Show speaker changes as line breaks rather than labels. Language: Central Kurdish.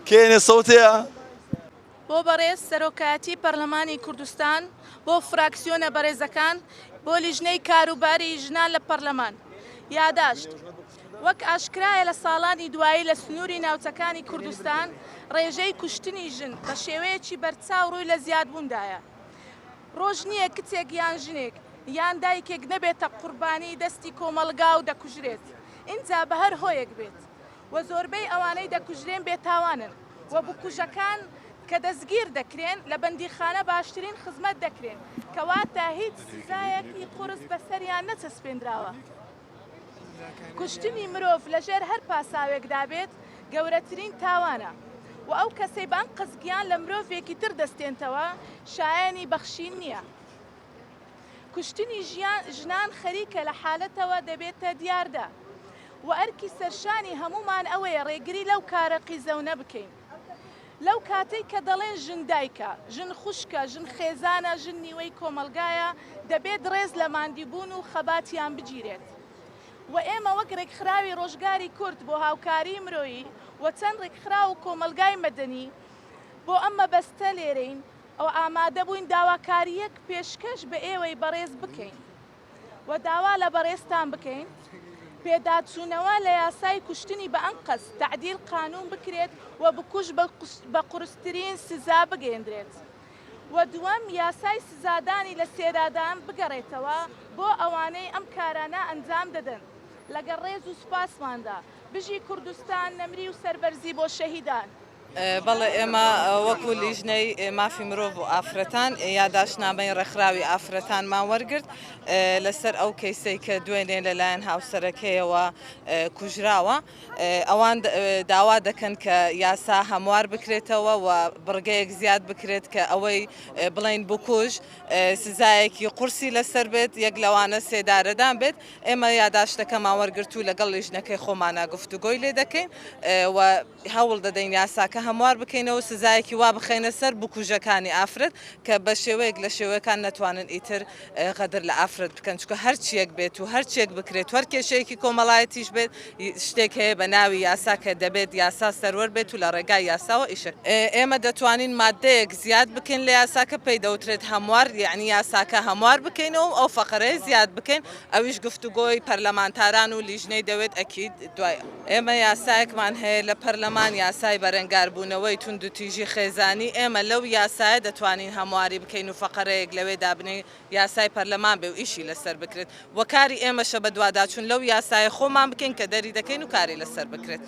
کێنێ سەوتەیە
بۆ بەڕێز سەرۆکایەتی پەرلەمانی کوردستان، بۆ فراکسیۆنە بەڕێزەکان، بۆ لیژنەی کاروباری ژنان لە پەرلەمان. یاداشت وەک ئاشکرایە لە ساڵانی دوایی لە سنووری ناوچەکانی کوردستان ڕێژەی کوشتنی ژن بە شێوەیەکی بەرچاو ڕووی لە زیادبووندایە. ڕۆژ نییە کچێک یان ژنێک یان دایکێک نەبێتە قوربانی دەستی کۆمەلگا و دەکوژرێت، ئینجا بە هەر هۆیەک بێت. و زۆربەی ئەوانەی دەکوژرێن بێتاوانن و بکوژەکان کە دەستگیر دەکرێن لە بەندیخانە باشترین خزمەت دەکرێن، کەواتە هیچ سزایەکی قورس بەسەریان نەچەسپێنراوە. کوشتنی مرۆڤ لەژێر هەر پاساوێکدا بێت گەورەترین تاوانە و ئەو کەسەی بان قزگیان لە مرۆڤێکی تر دەستێنتەوە شایانی بەخشین نییە. کوشتنی ژنان خەریکە لە حالەتەوە دەبێتە دیاردا و ئەرکی سەرشانی هەمومان ئەوەیە ڕێگری لەو کارە قیزەونە بکەین. لەو کاتەی کە دەڵێن ژن دایکە، ژن خوشکە، ژن خێزانە، ژن نیوەی کۆمەلگایە، دەبێت ڕێز لە ماندیبوون و خەباتیان بگیرێت. و ئێمە وەک ڕێکخراوی ڕۆژگاری کورد بۆ هاوکاری مرۆیی و چەند ڕێکخرا و کۆمەلگای مەدەنی بۆ ئەمە بەستە لێرەین ئەو ئامادە بووین داواکاریەک پێشکەش بە ئێوەی بەڕێز بکەین و داوا لە بەڕێزتان بکەین پێداچوونەوە لە یاسای کوشتنی بە ئەنقەس تعدیل قانون بکرێت و بکوژ بە قورسترین سزا بگەێنرێت. و دووەم یاسای سزادانی لە سێدادان بگەڕێتەوە بۆ ئەوانەی ئەم کارانە ئەنجام دەدەن. لەگەڵ ڕێز و سوپاسماندا بژی کوردستان نەمری و سەربەرزی بۆ شەهیدان.
بەڵێ ئێمە وەکو لیژنەی مافی مرۆڤ و ئافرەتان یاداشنامەی ڕێکخراوی ئافرەتانمان وەرگرت لەسەر ئەو کەیسەی کە دوێنێ لەلایەن هاوسەرەکەیەوە کوژراوە. ئەوان داوا دەکەن کە یاسا هەموار بکرێتەوە و بڕگەیەک زیاد بکرێت کە ئەوەی بڵین بکوژ سزایەکی قورسی لەسەر بێت، یەک لەوانە سێدارەدان بێت. ئێمە یاداشتەکەمان وەرگرت و لەگەڵ لیژنەکەی خۆمانە گفتوگۆی لێ دەکەین و هەوڵ دەدەین یاساکە هەموار بکەینەوە سزایەکی وا بخەینە سەر بکوژەکانی ئافرەت کە بە شێوەیەک لە شێوەکان نەتوانن ئیتر غەدر لە ئافرەت بکەن، چکە هەرچیەک بێت و هەرچیەک بکرێت وەر کێشەیەکی کۆمەڵایەتیش بێت شتێک هەیە بە ناوی یاسا کە دەبێت یاسا سەروەر بێت و لە ڕێگای یاساوە ئیشک. ئێمە دەتوانین مادەیەک زیاد بکەین لە یاساکە پێی دەوترێت هەموار، یعنی یاساکە هەموار بکەینەوە ئەو فەقەرەیە زیاد بکەین، ئەویش گفتوگۆی پەرلەمانتاران و لیژنەی دەوێت ئەکید دوای. ئێمە یاسایەکمان هەیە لە پەرلەمان یاسای بەرەنگاربوونەوەی تونند و تیژی خێزانی. ئێمە لەو یاسایە دەتوانین هەمواری بکەین و فەقەرەیەک لەوێ دابنێ یاسای پەرلەمان بێ و ئیشی لەسەر بکرێت. وەکاری ئێمەشە بە دوواداچوون لەو یاسایە خۆمان بکەین کە دەری دەکەین و کاری لەسەر بکرێت.